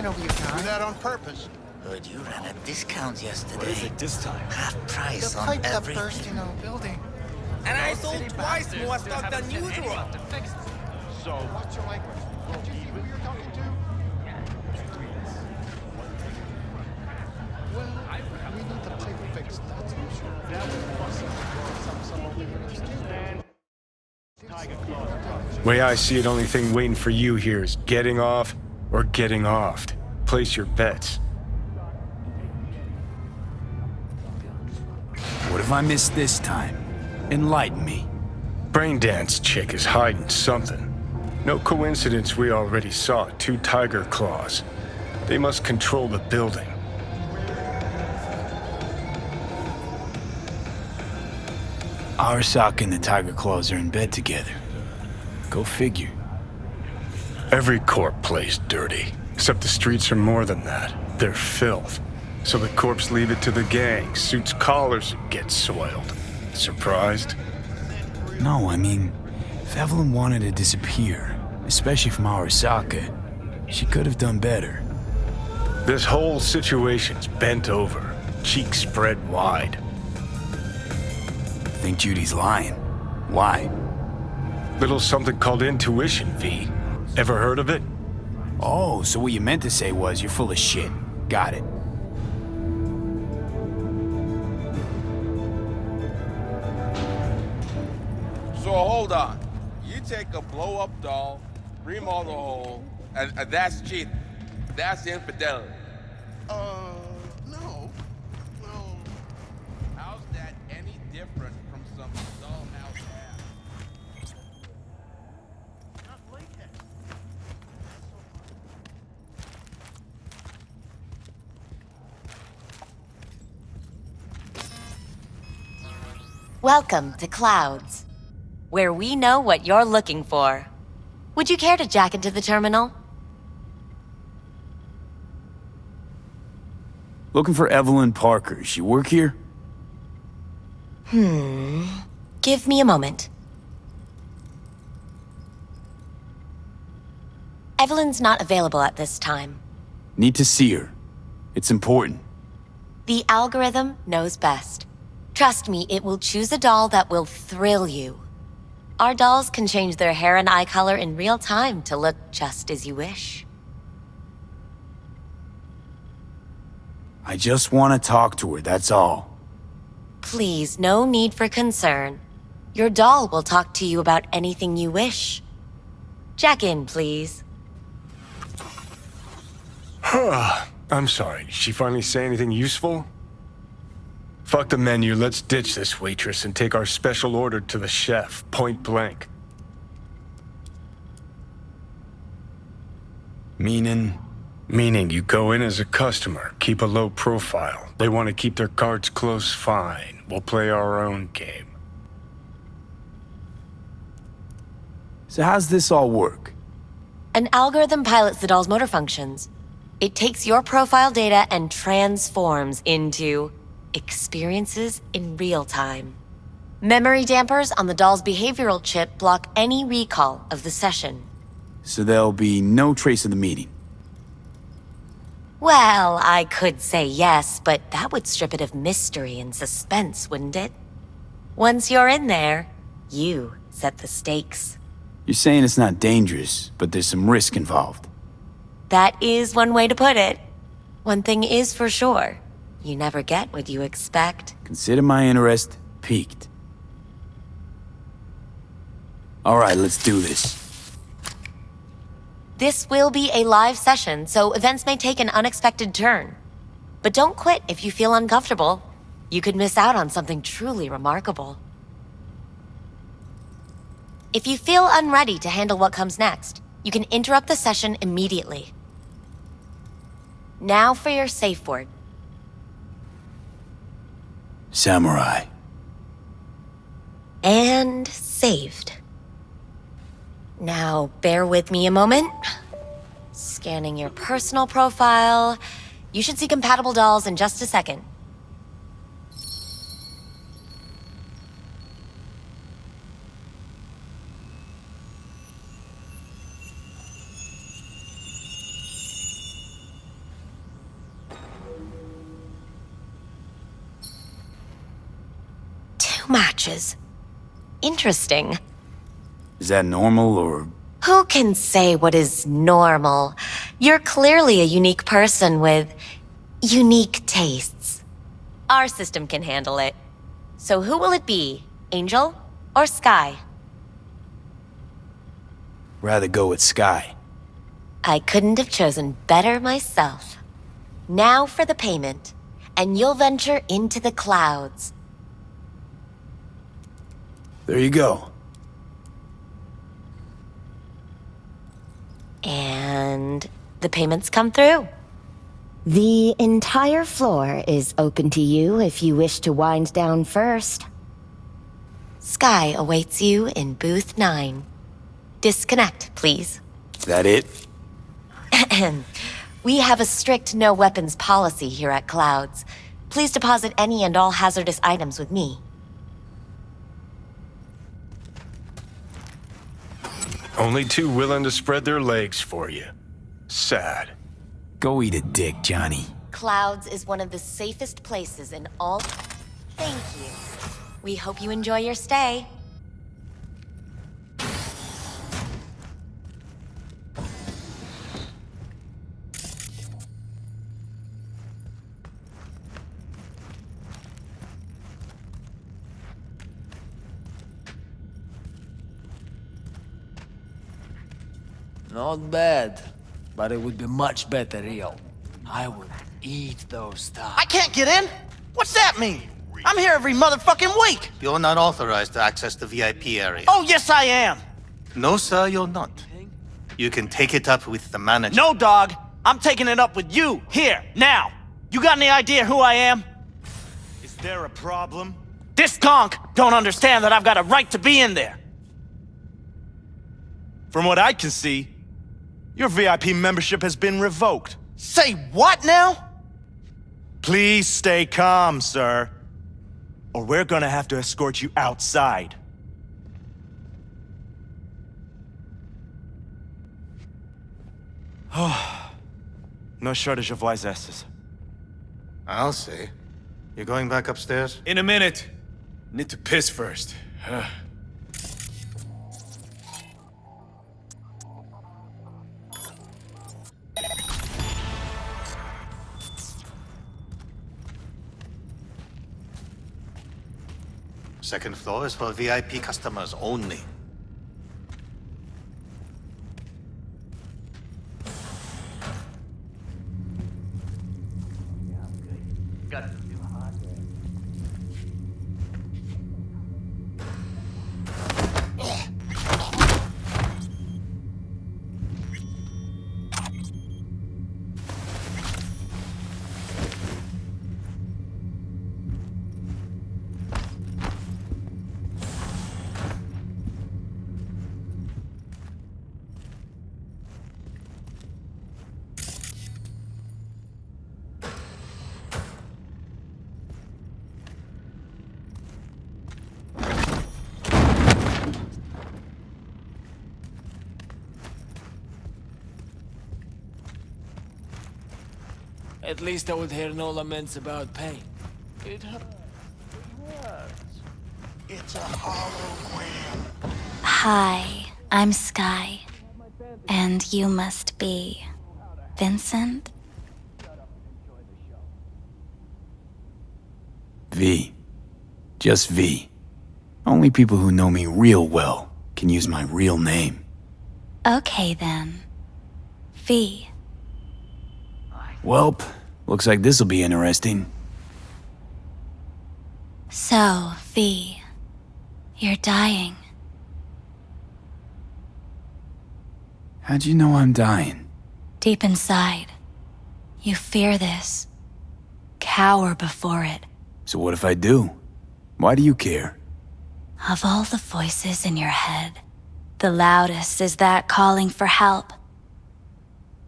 coming over your car. Do that on purpose. Heard you ran a discount yesterday. What is it this time? Half price The on pipe that everything. burst in our building. And I sold twice more stock than usual. So, what's your language? Did you see who you're talking to? Well, we need the pipe fixed. That's for sure. That would cost some only understand. Way I see it, only thing waiting for you here is getting off or getting offed. Place your bets. What have I missed this time? Enlighten me. Braindance chick is hiding something. No coincidence we already saw 2 tiger claws. They must control the building. Arasaka and the Tiger Claws are in bed together. Go figure. Every corp plays dirty, except the streets are more than that. They're filth. So the corps leave it to the gang, suits collars and get soiled. Surprised? No, I mean, if Evelyn wanted to disappear, especially from Arasaka, she could have done better. This whole situation's bent over, cheeks spread wide. I think Judy's lying. Why? Little something called intuition, V. Ever heard of it? Oh, so what you meant to say was you're full of shit. Got it. So hold on. You take a blow-up doll, remodel the hole, and that's cheating. That's infidelity. No. No. How's that any different from some dollhouse ass? Not latex. Welcome to Clouds, where we know what you're looking for. Would you care to jack into the terminal? Looking for Evelyn Parker. She work here? Give me a moment. Evelyn's not available at this time. Need to see her. It's important. The algorithm knows best. Trust me, it will choose a doll that will thrill you. Our dolls can change their hair and eye color in real time to look just as you wish. I just want to talk to her, that's all. Please, no need for concern. Your doll will talk to you about anything you wish. Jack in, please. I'm sorry, did she finally say anything useful? Fuck the menu, let's ditch this waitress and take our special order to the chef, point blank. Meaning? Meaning you go in as a customer, keep a low profile. They want to keep their cards close, fine. We'll play our own game. So how's this all work? An algorithm pilots the doll's motor functions. It takes your profile data and transforms into experiences in real time. Memory dampers on the doll's behavioral chip block any recall of the session. So there'll be no trace of the meeting. Well, I could say yes, but that would strip it of mystery and suspense, wouldn't it? Once you're in there, you set the stakes. You're saying it's not dangerous, but there's some risk involved. That is one way to put it. One thing is for sure. You never get what you expect. Consider my interest piqued. All right, let's do this. This will be a live session, so events may take an unexpected turn. But don't quit if you feel uncomfortable. You could miss out on something truly remarkable. If you feel unready to handle what comes next, you can interrupt the session immediately. Now for your safe word. Samurai. And saved. Now, bear with me a moment. Scanning your personal profile. You should see compatible dolls in just a second. matches. Interesting. Is that normal or... Who can say what is normal? You're clearly a unique person with unique tastes. Our system can handle it. So who will it be? Angel or Skye? Rather go with Skye. I couldn't have chosen better myself. Now for the payment, and you'll venture into the clouds. There you go. And the payments come through. The entire floor is open to you if you wish to wind down first. Skye awaits you in booth 9. Disconnect, please. Is that it? We have a strict no weapons policy here at Clouds. Please deposit any and all hazardous items with me. Only two willing to spread their legs for you. Sad. Go eat a dick, Johnny. Clouds is one of the safest places in all... Thank you. We hope you enjoy your stay. Not bad, but it would be much better real. I would eat those stuff. I can't get in? What's that mean? I'm here every motherfucking week! You're not authorized to access the VIP area. Oh, yes I am! No, sir, you're not. You can take it up with the manager. No, dog! I'm taking it up with you, here, now! You got any idea who I am? Is there a problem? This conch don't understand that I've got a right to be in there! From what I can see, your VIP membership has been revoked. Say what now? Please stay calm, sir. Or we're gonna have to escort you outside. No shortage of wise asses. I'll see. You going back upstairs? In a minute. Need to piss first. Second floor is for VIP customers only. At least I would hear no laments about pain. It hurts. It hurts. It's a hologram. Hi, I'm Skye. And you must be... Vincent? V. Just V. Only people who know me real well can use my real name. Okay then. V. Welp, looks like this'll be interesting. So, V. You're dying. How'd you know I'm dying? Deep inside, you fear this. Cower before it. So what if I do? Why do you care? Of all the voices in your head, the loudest is that calling for help.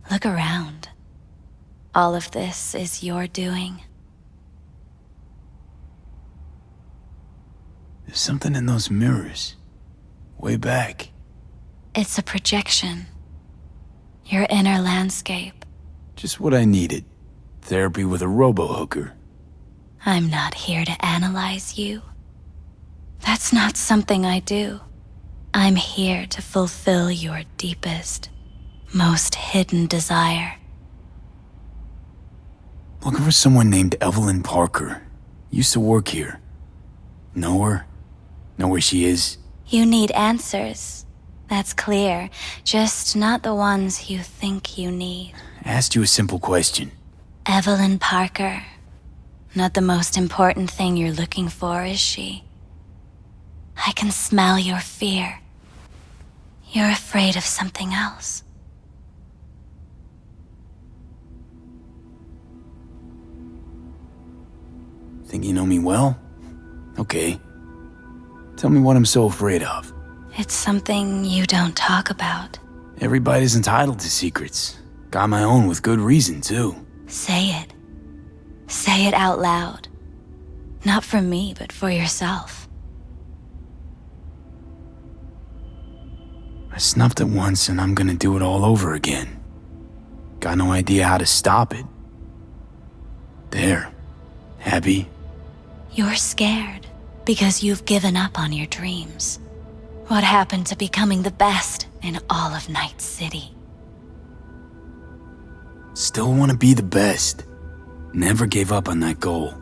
Look around. All of this is your doing. There's something in those mirrors. Way back. It's a projection. Your inner landscape. Just what I needed. Therapy with a robo-hooker. I'm not here to analyze you. That's not something I do. I'm here to fulfill your deepest, most hidden desire. Looking for someone named Evelyn Parker. Used to work here. Know her? Know where she is? You need answers. That's clear. Just not the ones you think you need. I asked you a simple question. Evelyn Parker. Not the most important thing you're looking for, is she? I can smell your fear. You're afraid of something else. Think you know me well? Okay. Tell me what I'm so afraid of. It's something you don't talk about. Everybody's entitled to secrets. Got my own with good reason, too. Say it. Say it out loud. Not for me, but for yourself. I snuffed it once and I'm gonna do it all over again. Got no idea how to stop it. There. Happy? You're scared because you've given up on your dreams. What happened to becoming the best in all of Night City? Still want to be the best. Never gave up on that goal.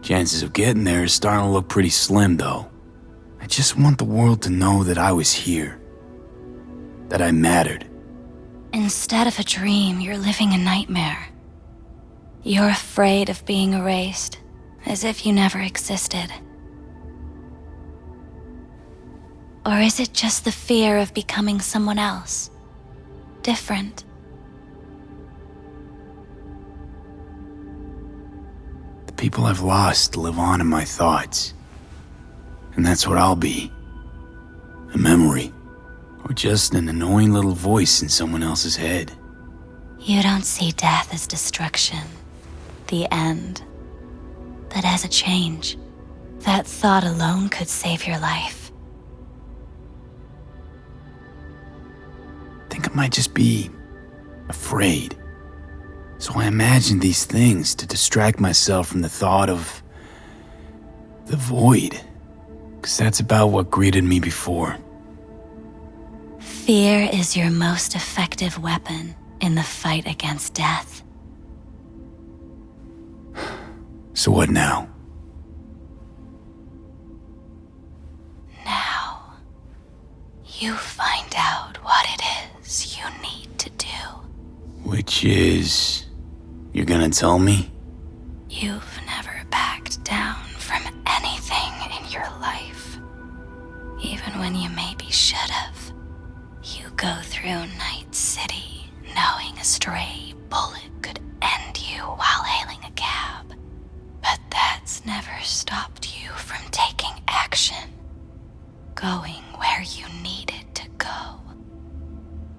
Chances of getting there is starting to look pretty slim, though. I just want the world to know that I was here. That I mattered. Instead of a dream, you're living a nightmare. You're afraid of being erased, as if you never existed. Or is it just the fear of becoming someone else? Different? The people I've lost live on in my thoughts. And that's what I'll be. A memory. Or just an annoying little voice in someone else's head. You don't see death as destruction, the end, but as a change. That thought alone could save your life. Think I might just be afraid. So I imagine these things to distract myself from the thought of the void. 'Cause that's about what greeted me before. Fear is your most effective weapon in the fight against death. So what now? Now, you find out what it is you need to do. Which is... You're gonna tell me? You've never backed down from anything in your life. Even when you maybe should have. You go through Night City knowing a stray bullet could end you while hailing a cab. But that's never stopped you from taking action. Going where you needed to go.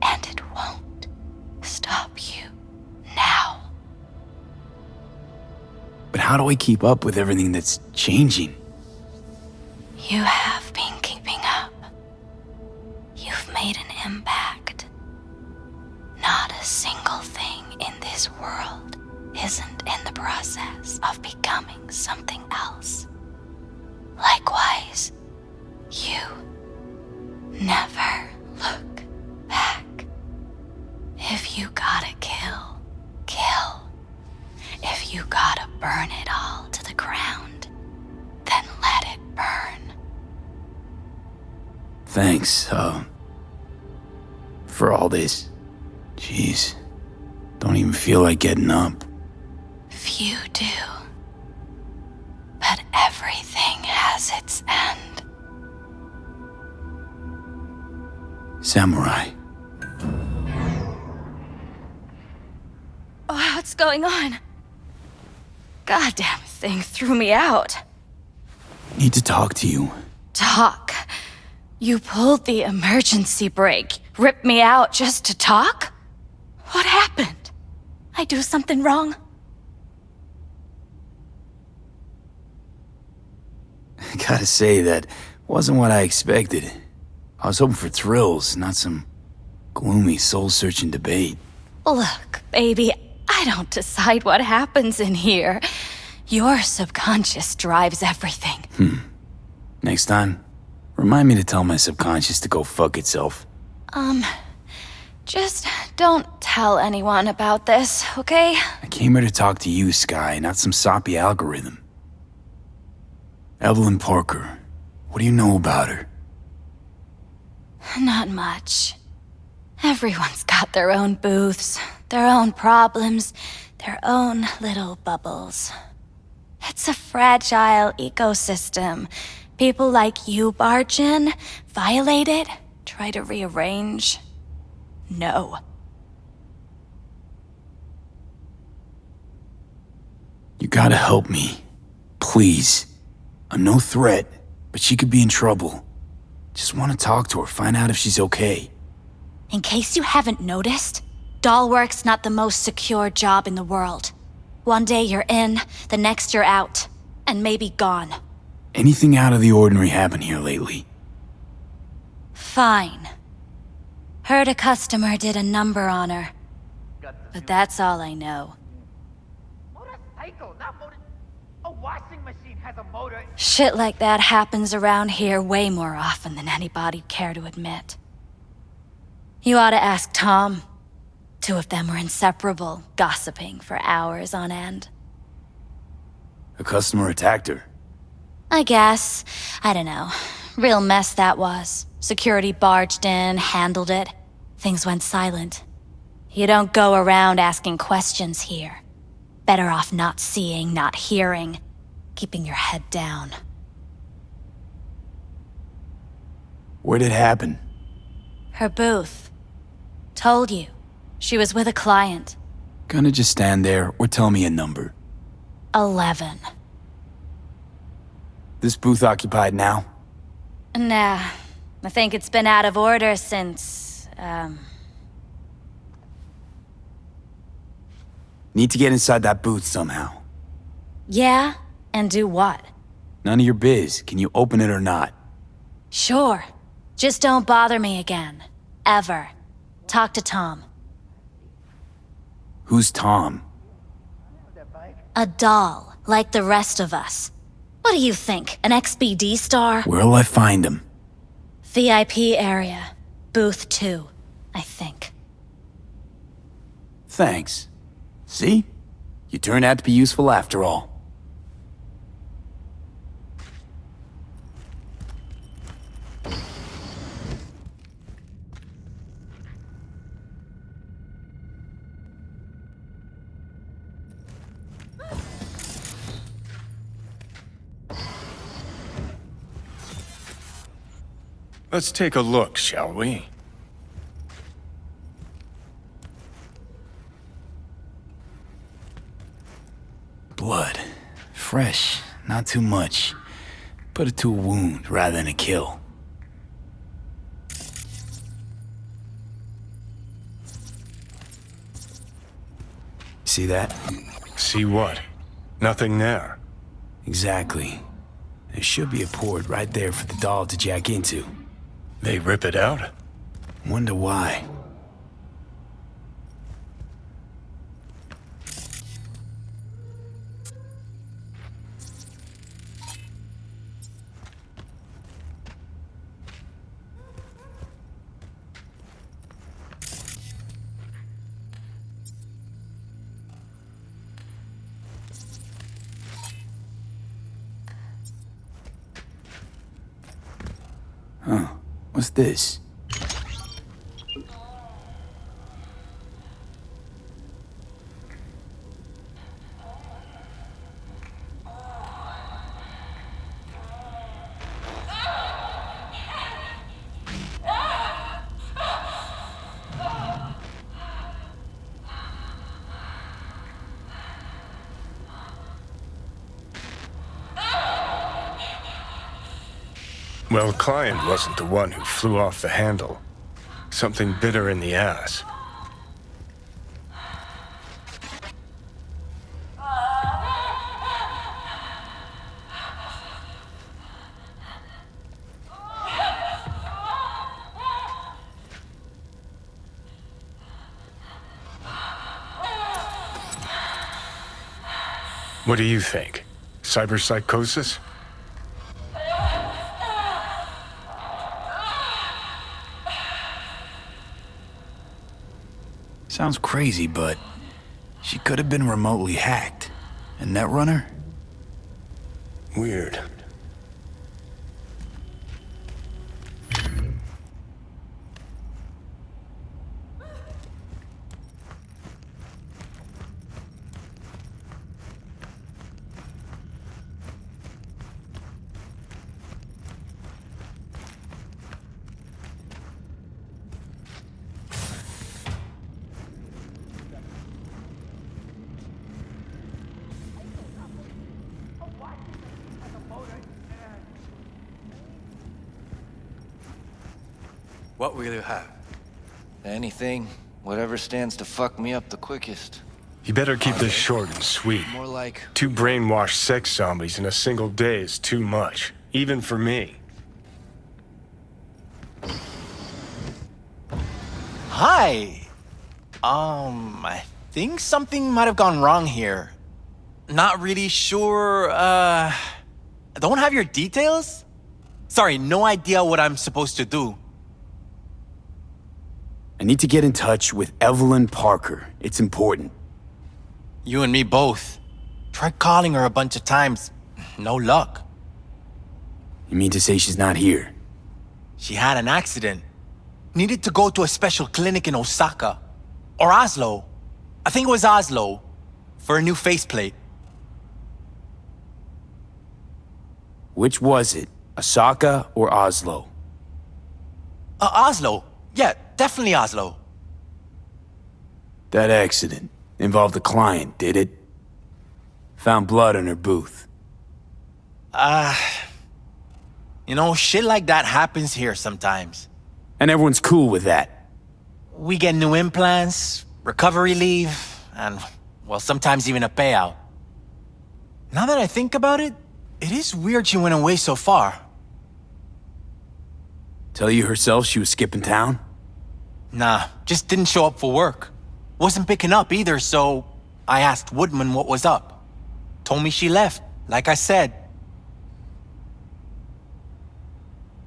And it won't stop you now. But how do I keep up with everything that's changing? You have been keeping up. You've made an impact. Not a single thing in this world isn't in the process of becoming something else. Likewise, you never look back. If you gotta kill, kill. If you gotta burn it all to the ground, then let it burn. Thanks, for all this. Jeez, don't even feel like getting up. Few do. But everything has its end. Samurai. Oh, what's going on? Goddamn thing threw me out. Need to talk to you. Talk? You pulled the emergency brake, ripped me out just to talk? What happened? I do something wrong? I gotta say, that wasn't what I expected. I was hoping for thrills, not some gloomy, soul-searching debate. Look, baby, I don't decide what happens in here. Your subconscious drives everything. Next time, remind me to tell my subconscious to go fuck itself. Just don't tell anyone about this, okay? I came here to talk to you, Skye, not some soppy algorithm. Evelyn Parker, what do you know about her? Not much. Everyone's got their own booths, their own problems, their own little bubbles. It's a fragile ecosystem. People like you barge in, violate it, try to rearrange. No. You gotta help me. Please. I'm no threat, but she could be in trouble. Just want to talk to her, find out if she's okay. In case you haven't noticed, doll work's not the most secure job in the world. One day you're in, the next you're out, and maybe gone. Anything out of the ordinary happen here lately? Fine. Heard a customer did a number on her. But that's all I know. Shit like that happens around here way more often than anybody'd care to admit. You ought to ask Tom. Two of them were inseparable, gossiping for hours on end. A customer attacked her. I guess. I don't know. Real mess that was. Security barged in, handled it. Things went silent. You don't go around asking questions here. Better off not seeing, not hearing. Keeping your head down. Where'd it happen? Her booth. Told you. She was with a client. Gonna just stand there or tell me a number. 11. This booth occupied now? Nah. I think it's been out of order since, Need to get inside that booth somehow. Yeah? And do what? None of your biz. Can you open it or not? Sure. Just don't bother me again. Ever. Talk to Tom. Who's Tom? A doll, like the rest of us. What do you think, an XBD star? Where'll I find him? VIP area. Booth 2, I think. Thanks. See? You turned out to be useful after all. Let's take a look, shall we? Blood. Fresh. Not too much. Put it to a wound rather than a kill. See that? See what? Nothing there. Exactly. There should be a port right there for the doll to jack into. They rip it out? Wonder why. Huh. What's this? Well, client wasn't the one who flew off the handle. Something bit her in the ass. What do you think? Cyberpsychosis? Sounds crazy, but she could have been remotely hacked. A netrunner? Weird. What will you have? Anything. Whatever stands to fuck me up the quickest. You better keep this short and sweet. More like... 2 brainwashed sex zombies in a single day is too much, even for me. Hi! I think something might have gone wrong here. Not really sure, don't have your details? Sorry, no idea what I'm supposed to do. I need to get in touch with Evelyn Parker. It's important. You and me both. Tried calling her a bunch of times. No luck. You mean to say she's not here? She had an accident. Needed to go to a special clinic in Osaka. Or Oslo. I think it was Oslo. For a new faceplate. Which was it? Osaka or Oslo? Oslo. Yeah, definitely Oslo. That accident involved a client, did it? Found blood in her booth. You know, shit like that happens here sometimes. And everyone's cool with that. We get new implants, recovery leave, and, well, sometimes even a payout. Now that I think about it, it is weird she went away so far. Tell you herself she was skipping town? Nah, just didn't show up for work. Wasn't picking up either, so I asked Woodman what was up. Told me she left, like I said.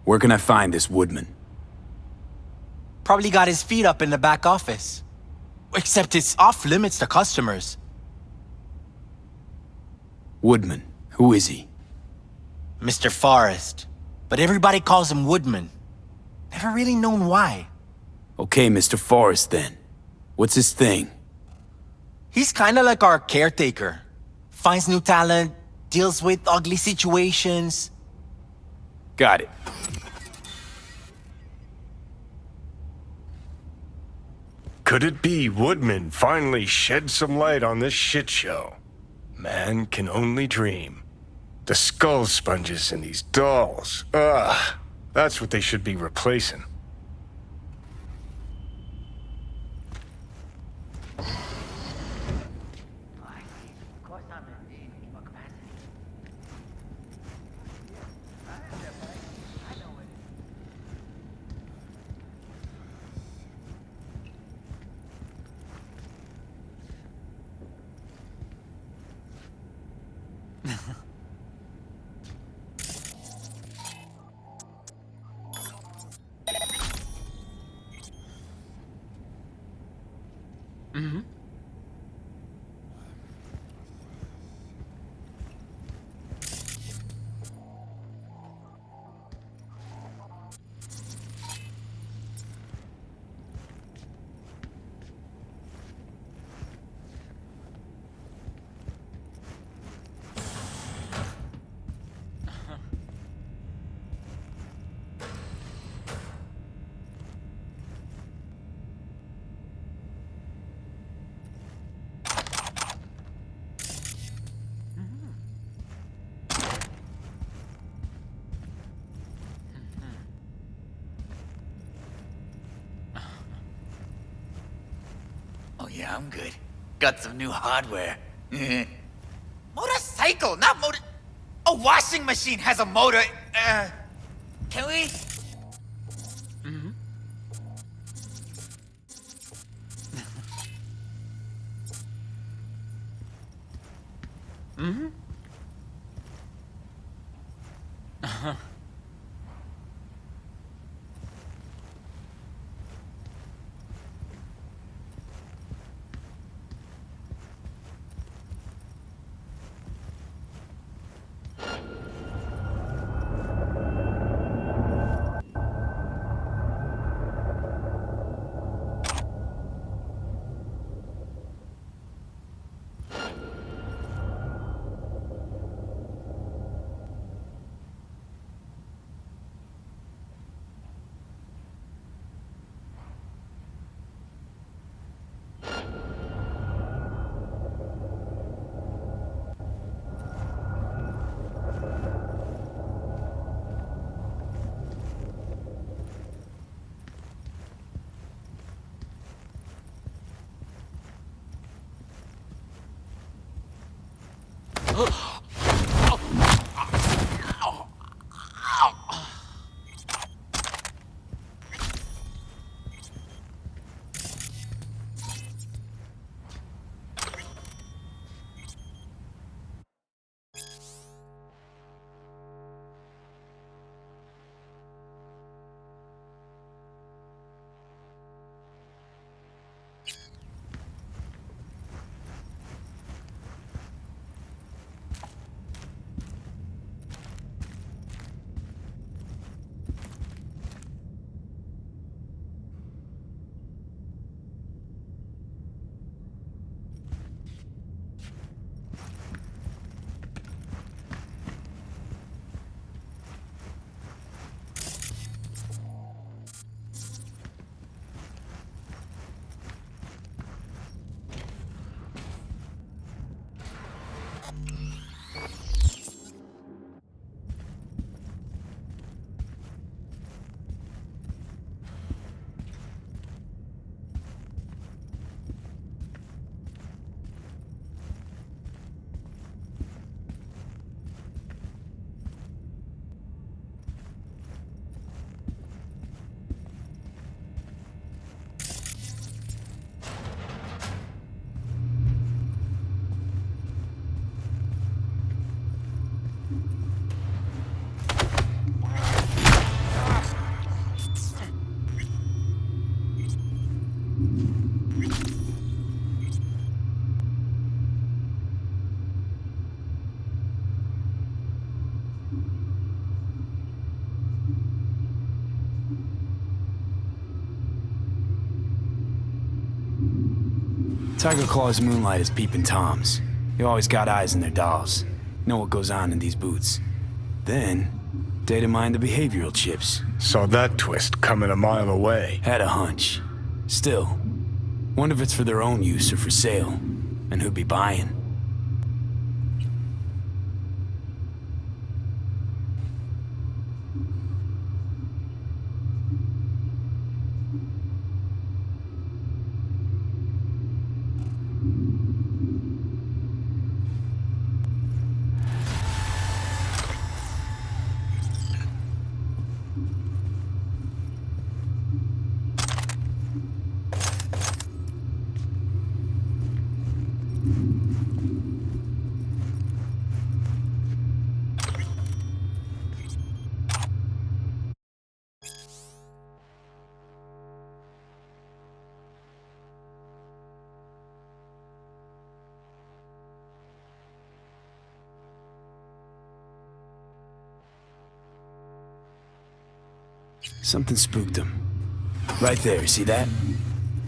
Where can I find this Woodman? Probably got his feet up in the back office. Except it's off limits to customers. Woodman, who is he? Mr. Forrest. But everybody calls him Woodman. Never really known why. Okay, Mr. Forrest then. What's his thing? He's kinda like our caretaker. Finds new talent, deals with ugly situations. Got it. Could it be Woodman finally shed some light on this shit show? Man can only dream. The skull sponges in these dolls. Ugh. That's what they should be replacing. Oh yeah, I'm good. Got some new hardware. Motorcycle, not motor... A washing machine has a motor. Can we? Tiger Claw's moonlight is peeping Toms. You always got eyes in their dolls. Know what goes on in these boots. Then, data mine the behavioral chips. Saw that twist coming a mile away. Had a hunch. Still, wonder if it's for their own use or for sale. And who'd be buying. Something spooked them. Right there, see that?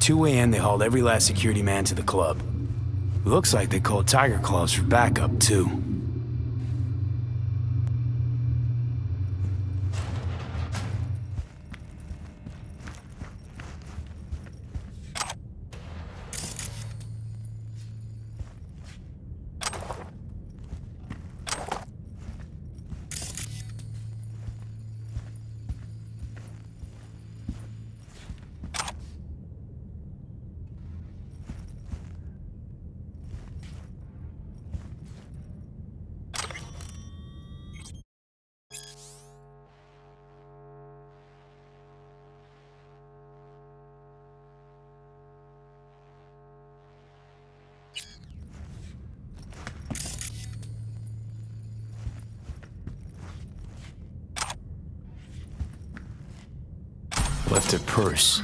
2 a.m. they hauled every last security man to the club. Looks like they called Tiger Claws for backup, too. Left her purse.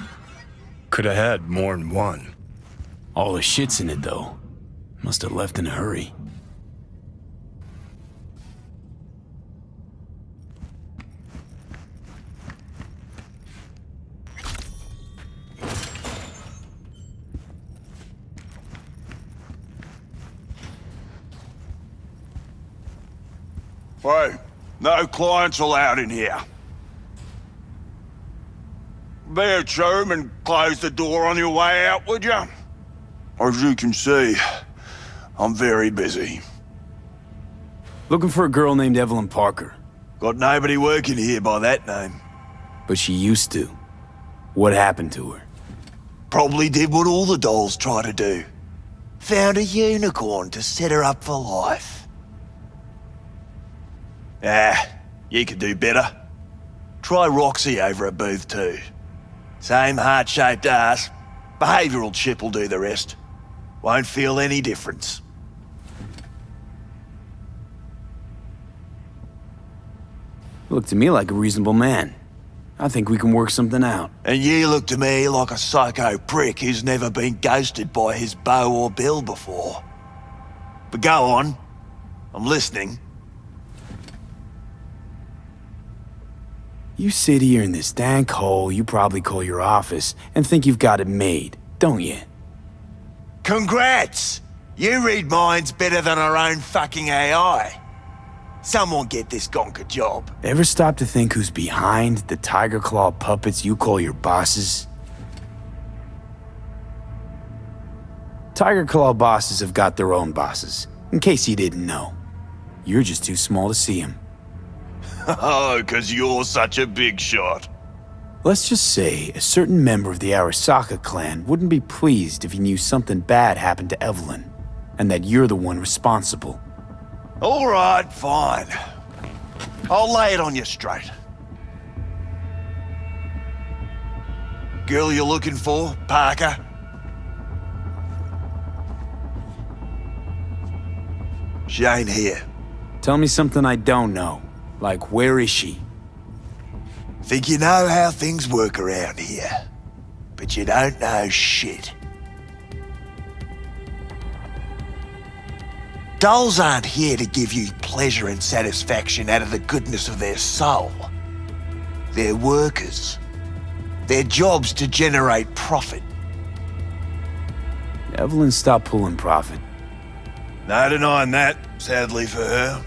Could have had more than one. All the shit's in it, though. Must have left in a hurry. Hey, no clients allowed in here. Be a chum and close the door on your way out, would you? As you can see, I'm very busy. Looking for a girl named Evelyn Parker. Got nobody working here by that name. But she used to. What happened to her? Probably did what all the dolls try to do. Found a unicorn to set her up for life. You could do better. Try Roxy over at Booth 2. Same heart-shaped ass. Behavioural chip will do the rest. Won't feel any difference. Look to me like a reasonable man. I think we can work something out. And you look to me like a psycho prick who's never been ghosted by his beau or bill before. But go on. I'm listening. You sit here in this dank hole you probably call your office and think you've got it made, don't you? Congrats! You read minds better than our own fucking AI. Someone get this gonk a job. Ever stop to think who's behind the tiger claw puppets you call your bosses? Tiger claw bosses have got their own bosses, in case you didn't know. You're just too small to see them. Oh, 'cause you're such a big shot. Let's just say a certain member of the Arasaka clan wouldn't be pleased if he knew something bad happened to Evelyn, and that you're the one responsible. All right, fine. I'll lay it on you straight. Girl you're looking for, Parker? She ain't here. Tell me something I don't know. Like, where is she? Think you know how things work around here, but you don't know shit. Dolls aren't here to give you pleasure and satisfaction out of the goodness of their soul. They're workers. Their job's to generate profit. Evelyn stopped pulling profit. No denying that, sadly for her.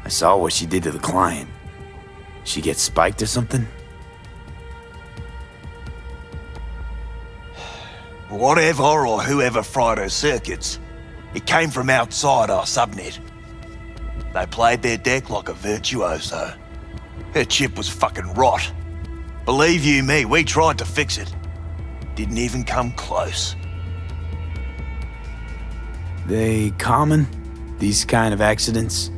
I saw what she did to the client. She get spiked or something? Whatever or whoever fried her circuits, it came from outside our subnet. They played their deck like a virtuoso. Her chip was fucking rot. Believe you me, we tried to fix it. Didn't even come close. They common? These kind of accidents?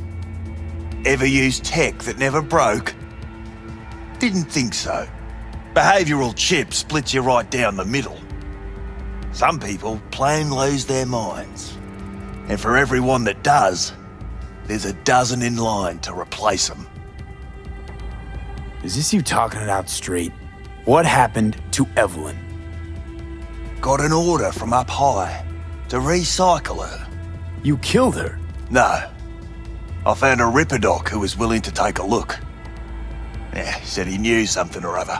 Ever used tech that never broke? Didn't think so. Behavioural chip splits you right down the middle. Some people plain lose their minds. And for everyone that does, there's a dozen in line to replace them. Is this you talking it out straight? What happened to Evelyn? Got an order from up high to recycle her. You killed her? No. I found a Ripper doc who was willing to take a look. Yeah, he said he knew something or other.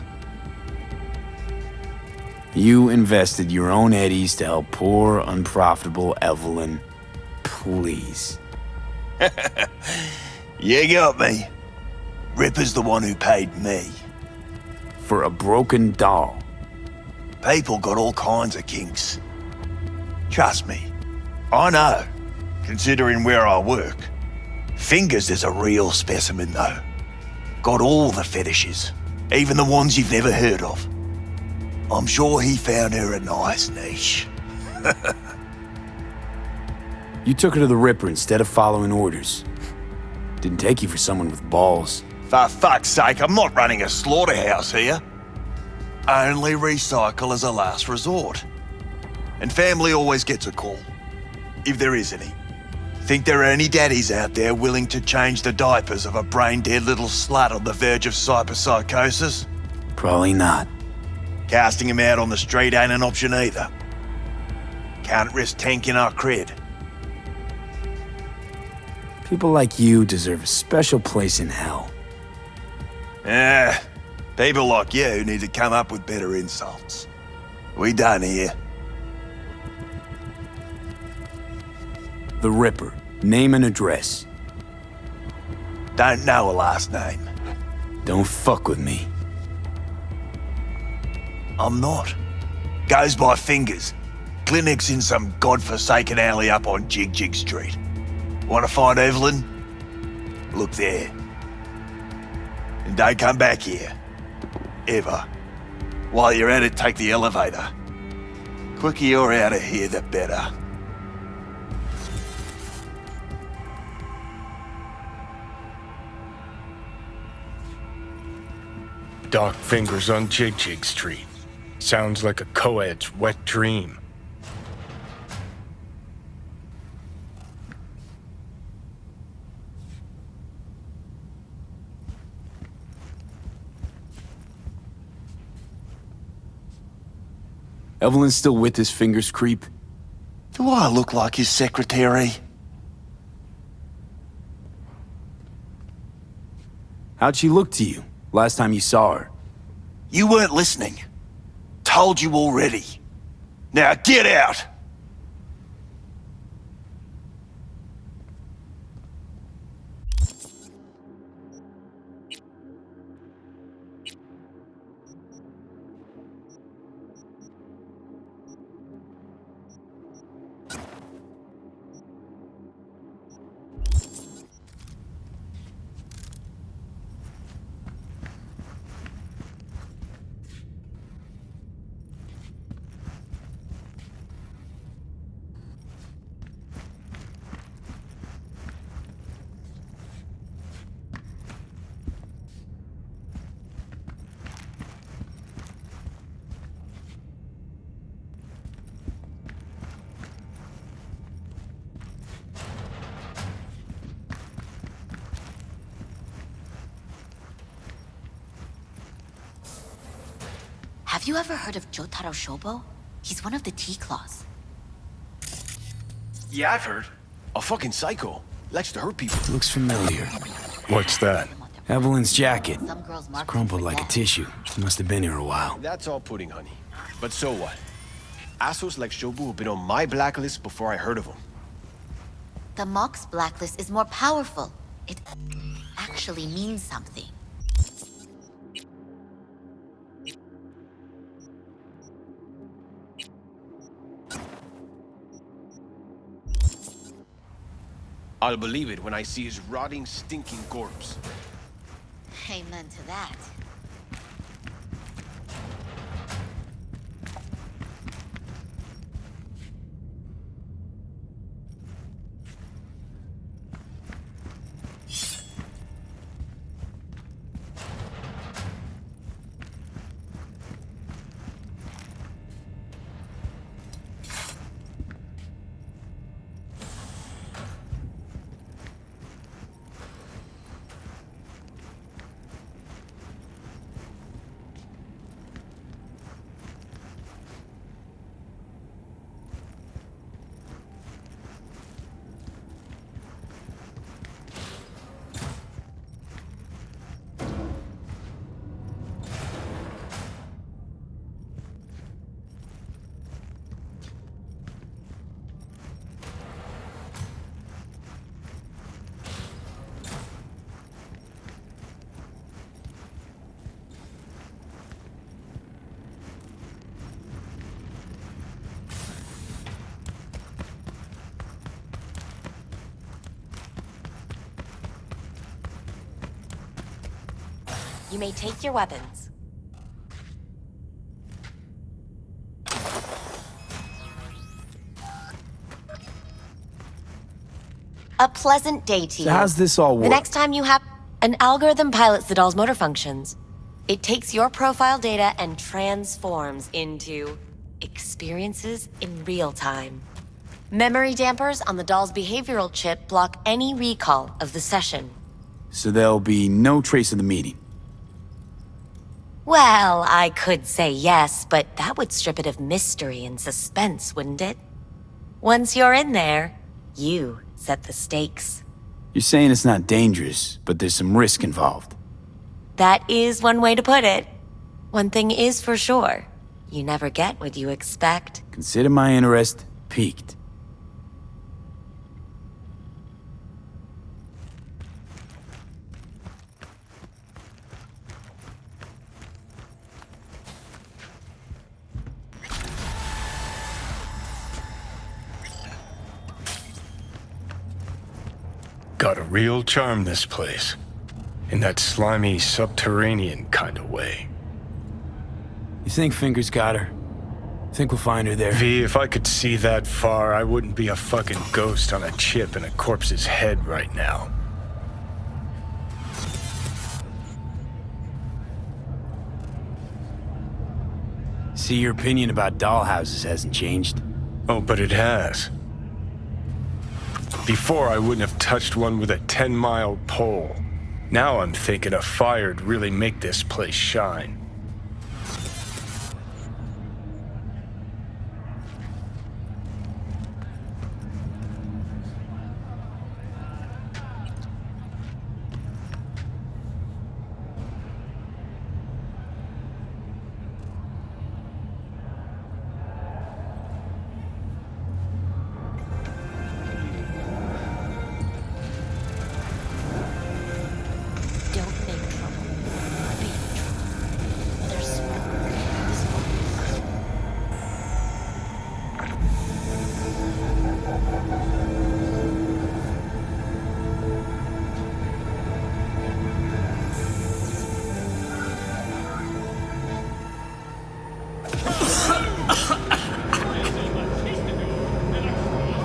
You invested your own eddies to help poor, unprofitable Evelyn. Please. You got me. Ripper's the one who paid me. For a broken doll. People got all kinds of kinks. Trust me. I know, considering where I work. Fingers is a real specimen, though. Got all the fetishes, even the ones you've never heard of. I'm sure he found her a nice niche. You took her to the Ripper instead of following orders. Didn't take you for someone with balls. For fuck's sake, I'm not running a slaughterhouse here. Only recycle as a last resort. And family always gets a call, if there is any. Think there are any daddies out there willing to change the diapers of a brain-dead little slut on the verge of cyberpsychosis? Probably not. Casting him out on the street ain't an option either. Can't risk tanking our cred. People like you deserve a special place in hell. People like you need to come up with better insults. We done here. The Ripper. Name and address. Don't know a last name. Don't fuck with me. I'm not. Goes by fingers. Clinic's in some godforsaken alley up on Jig Jig Street. Want to find Evelyn? Look there. And don't come back here. Ever. While you're at it, take the elevator. Quicker you're out of here, the better. Dark fingers on Jig Street. Sounds like a co-ed's wet dream. Evelyn's still with his fingers creep. Do I look like his secretary? How'd she look to you last time you saw her? You weren't listening. Told you already. Now get out! Have you ever heard of Jotaro Shobo? He's one of the T-Claws. Yeah, I've heard. A fucking psycho. Likes to hurt people. Looks familiar. What's that? Evelyn's jacket. It's crumpled like a tissue. She must have been here a while. That's all pudding, honey. But so what? Assholes like Shobu have been on my blacklist before I heard of them. The Mock's blacklist is more powerful. It actually means something. I'll believe it when I see his rotting, stinking corpse. Amen to that. You may take your weapons. A pleasant day to you. So how's this all work? The next time you have... An algorithm pilots the doll's motor functions. It takes your profile data and transforms into experiences in real time. Memory dampers on the doll's behavioral chip block any recall of the session. So there'll be no trace of the meeting. Well, I could say yes, but that would strip it of mystery and suspense, wouldn't it? Once you're in there, you set the stakes. You're saying it's not dangerous, but there's some risk involved. That is one way to put it. One thing is for sure. You never get what you expect. Consider my interest piqued. Got a real charm, this place. In that slimy, subterranean kind of way. You think Fingers got her? Think we'll find her there? V, if I could see that far, I wouldn't be a fucking ghost on a chip in a corpse's head right now. See, your opinion about dollhouses hasn't changed. Oh, but it has. Before, I wouldn't have touched one with a 10-mile pole. Now I'm thinking a fire'd really make this place shine.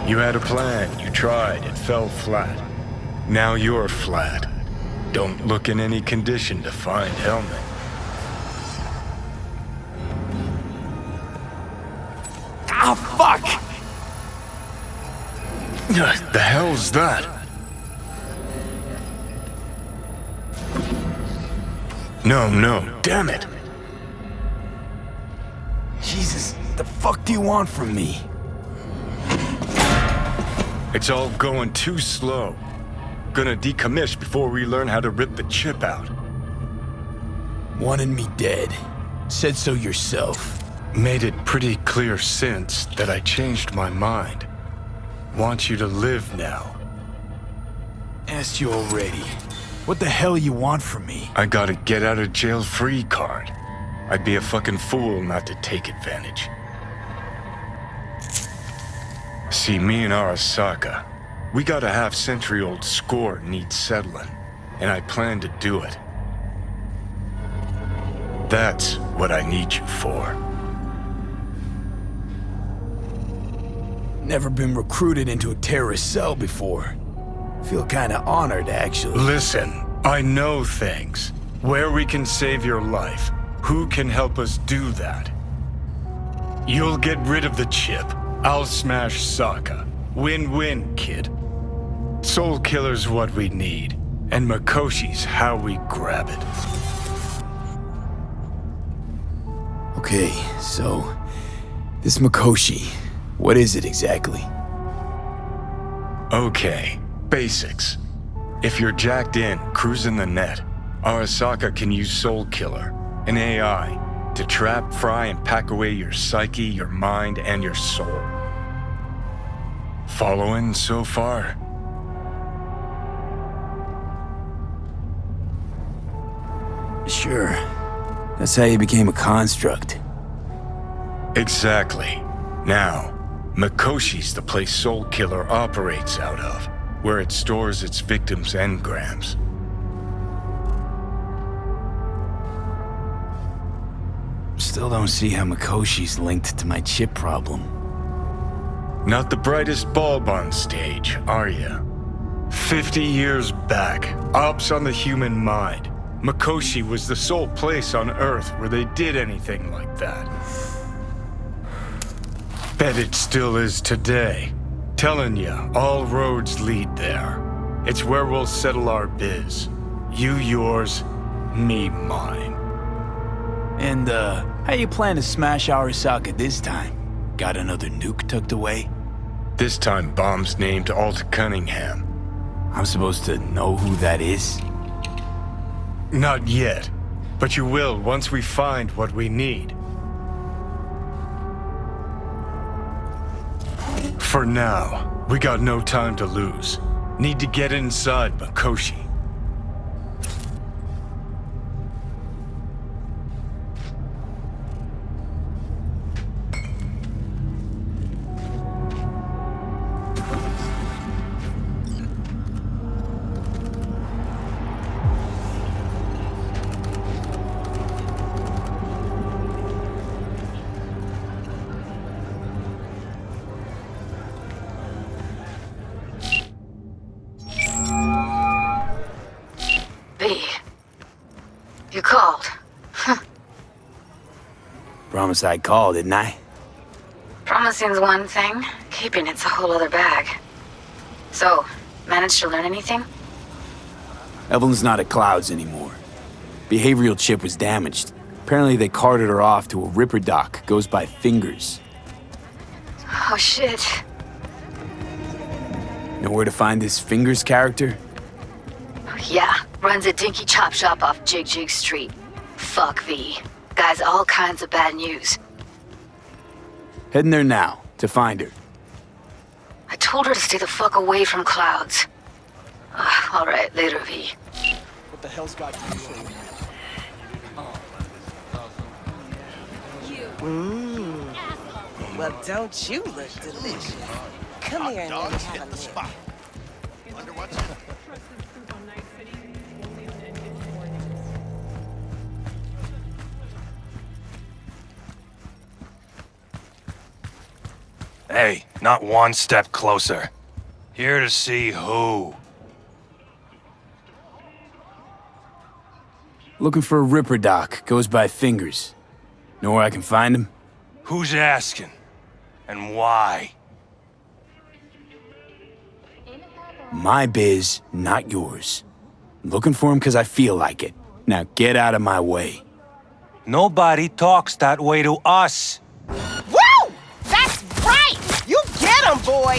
You had a plan, you tried, it fell flat. Now you're flat. Don't look in any condition to find Helmet. Ah, fuck! The hell's that? No, damn it! Jesus, the fuck do you want from me? It's all going too slow. Gonna decommission before we learn how to rip the chip out. Wanted me dead. Said so yourself. Made it pretty clear since that I changed my mind. Want you to live now. Asked you already. What the hell you want from me? I got a get out of jail free card. I'd be a fucking fool not to take advantage. See, me and Arasaka, we got a half-century-old score needs settling, and I plan to do it. That's what I need you for. Never been recruited into a terrorist cell before. Feel kinda honored, actually. Listen, I know things. Where we can save your life. Who can help us do that? You'll get rid of the chip. I'll smash Saka. Win-win, kid. Soul Killer's what we need, and Makoshi's how we grab it. Okay, so... this Makoshi, what is it exactly? Okay, basics. If you're jacked in, cruising the net, Arasaka can use Soul Killer, an AI, to trap, fry, and pack away your psyche, your mind, and your soul. Following so far? Sure. That's how you became a construct. Exactly. Now, Makoshi's the place Soul Killer operates out of, where it stores its victims' engrams. Still don't see how Makoshi's linked to my chip problem. Not the brightest bulb on stage, are you? 50 years back, ops on the human mind. Makoshi was the sole place on Earth where they did anything like that. Bet it still is today. Telling ya, all roads lead there. It's where we'll settle our biz. You yours, me mine. And, how you plan to smash Arasaka this time? Got another nuke tucked away? This time, bomb's named Alt Cunningham. I'm supposed to know who that is? Not yet, but you will once we find what we need. For now, we got no time to lose. Need to get inside Makoshi. Promised I'd call, didn't I? Promising's one thing, keeping it's a whole other bag. So, managed to learn anything? Evelyn's not at Clouds anymore. Behavioral chip was damaged. Apparently they carted her off to a Ripper doc, goes by Fingers. Oh shit. Know where to find this Fingers character? Yeah, runs a dinky chop shop off Jig Street. Fuck V. Guy's all kinds of bad news. Heading there now, to find her. I told her to stay the fuck away from Clouds. Alright, later, V. What the hell's got you? Well, don't you look delicious? Come here and let me have a look. Wonder what's Hey, not one step closer. Here to see who. Looking for a Ripper doc, goes by Fingers. Know where I can find him? Who's asking? And why? My biz, not yours. Looking for him because I feel like it. Now get out of my way. Nobody talks that way to us. Woo! That's right! You get 'em, boy!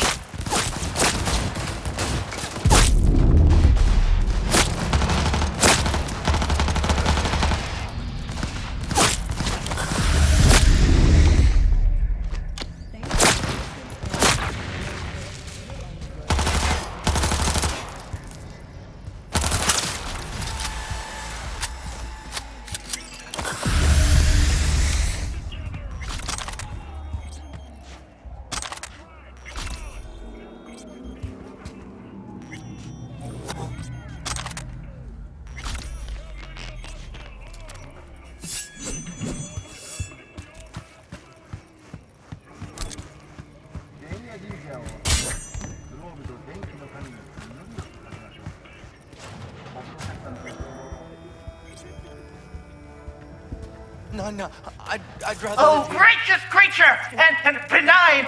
No, I'd rather... Oh, gracious creature and benign!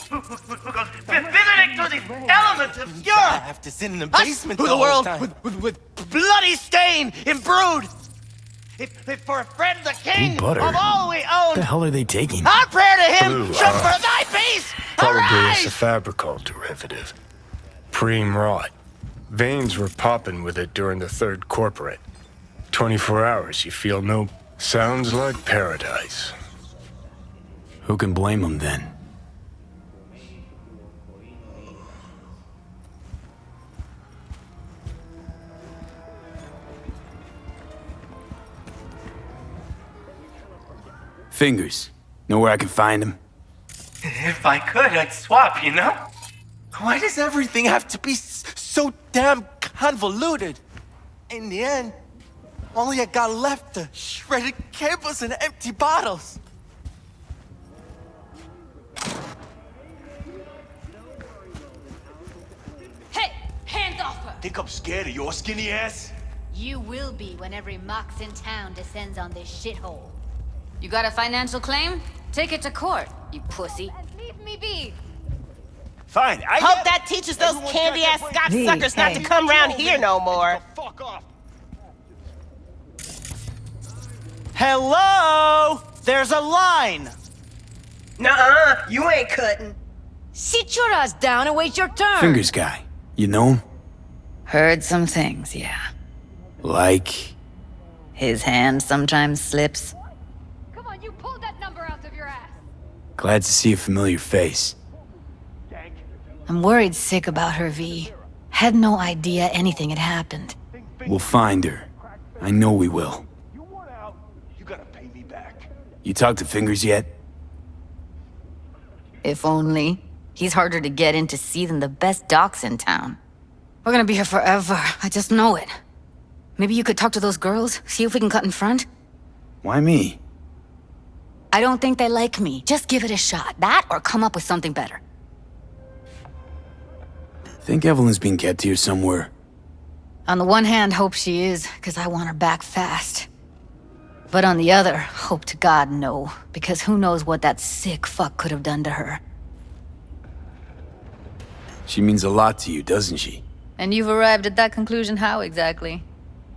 Who goes visiting through these elements obscure! I have to sit in the basement Who the the world time. with bloody stain imbrued! If for a friend the king butter. of all we What own, the hell are they taking? our prayer to him Blue, should for thy peace Probably arise! a Cyberpunk derivative. Preem rot. Veins were popping with it during the third corporate. 24 hours, you feel no... Sounds like paradise. Who can blame him then? Fingers. Know where I can find him? If I could, I'd swap, you know? Why does everything have to be so damn convoluted? In the end, all I got left are shredded cables and empty bottles. Hey, hands off her! Think I'm scared of your skinny ass? You will be when every mox in town descends on this shithole. You got a financial claim? Take it to court, you pussy. And leave me be. Fine, I Hope that teaches those candy-ass Scotch suckers not to come round here no more. Fuck off. Hello? There's a line! Nuh-uh, you ain't cutting. Sit your ass down and wait your turn. Fingers guy. You know him? Heard some things, yeah. Like... His hand sometimes slips. Come on, you pulled that number out of your ass. Glad to see a familiar face. I'm worried sick about her, V. Had no idea anything had happened. We'll find her. I know we will. You gotta pay me back. You talked to Fingers yet? If only. He's harder to get in to see than the best docs in town. We're gonna be here forever. I just know it. Maybe you could talk to those girls, see if we can cut in front? Why me? I don't think they like me. Just give it a shot. That or come up with something better. Think Evelyn's being kept here somewhere. On the one hand, hope she is, because I want her back fast. But on the other, hope to God no, because who knows what that sick fuck could have done to her. She means a lot to you, doesn't she? And you've arrived at that conclusion how exactly?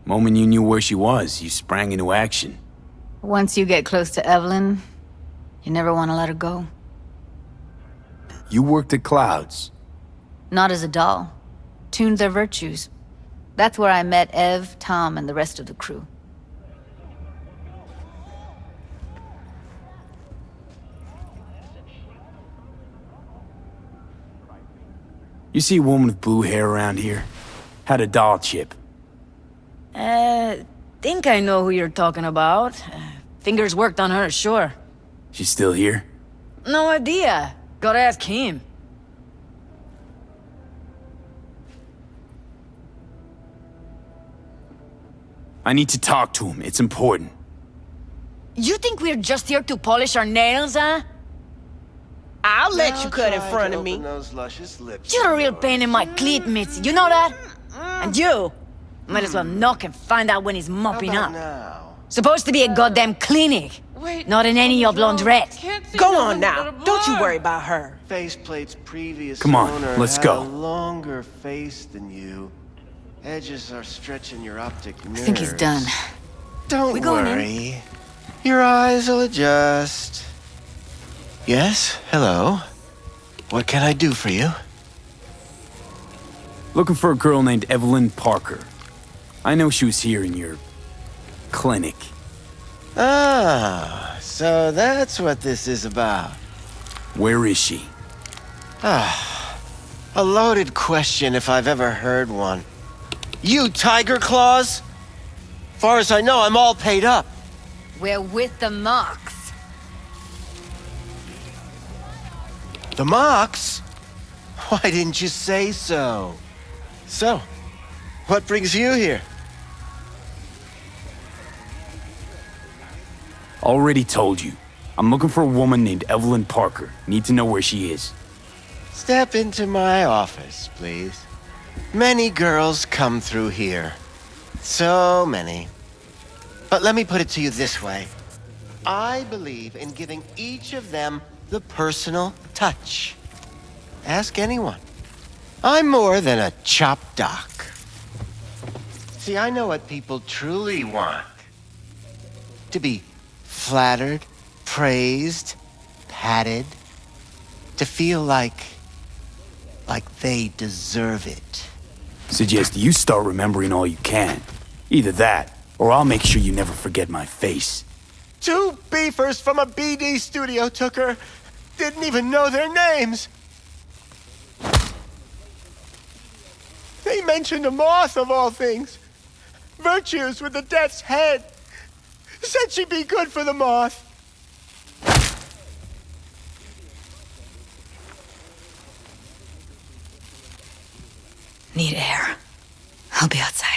Moment you knew where she was, you sprang into action. Once you get close to Evelyn, you never want to let her go. You worked at Clouds. Not as a doll. Tuned their virtues. That's where I met Ev, Tom, and the rest of the crew. You see a woman with blue hair around here? Had a doll chip. Think I know who you're talking about. Fingers worked on her, sure. She's still here? No idea. Gotta ask him. I need to talk to him. It's important. You think we're just here to polish our nails, huh? I'll let you cut in front of me. You're a real pain in my cleat, Mitzi. You know that? And you might as well knock and find out when he's mopping up. Supposed to be a goddamn clinic, not in any of laundrette. Go on now. Don't you worry about her. Faceplate's previous Come on, owner let's had go. a longer face than you. Edges are stretching your optic nerves. I think he's done. Don't We going in? worry. Your eyes will adjust. Yes, hello. What can I do for you? Looking for a girl named Evelyn Parker. I know she was here in your clinic. Ah, so that's what this is about. Where is she? Ah, a loaded question if I've ever heard one. You Tiger Claws? Far as I know, I'm all paid up. We're with the Mox. The Mox? Why didn't you say so? So, what brings you here? Already told you. I'm looking for a woman named Evelyn Parker. Need to know where she is. Step into my office, please. Many girls come through here. So many. But let me put it to you this way. I believe in giving each of them the personal touch. Ask anyone. I'm more than a chop doc. See, I know what people truly want. To be flattered, praised, patted. To feel like they deserve it. Suggest you start remembering all you can. Either that, or I'll make sure you never forget my face. 2 beefers from a BD studio took her. Didn't even know their names. They mentioned a moth of all things. Virtues with the death's head. Said she'd be good for the moth. Need air. I'll be outside.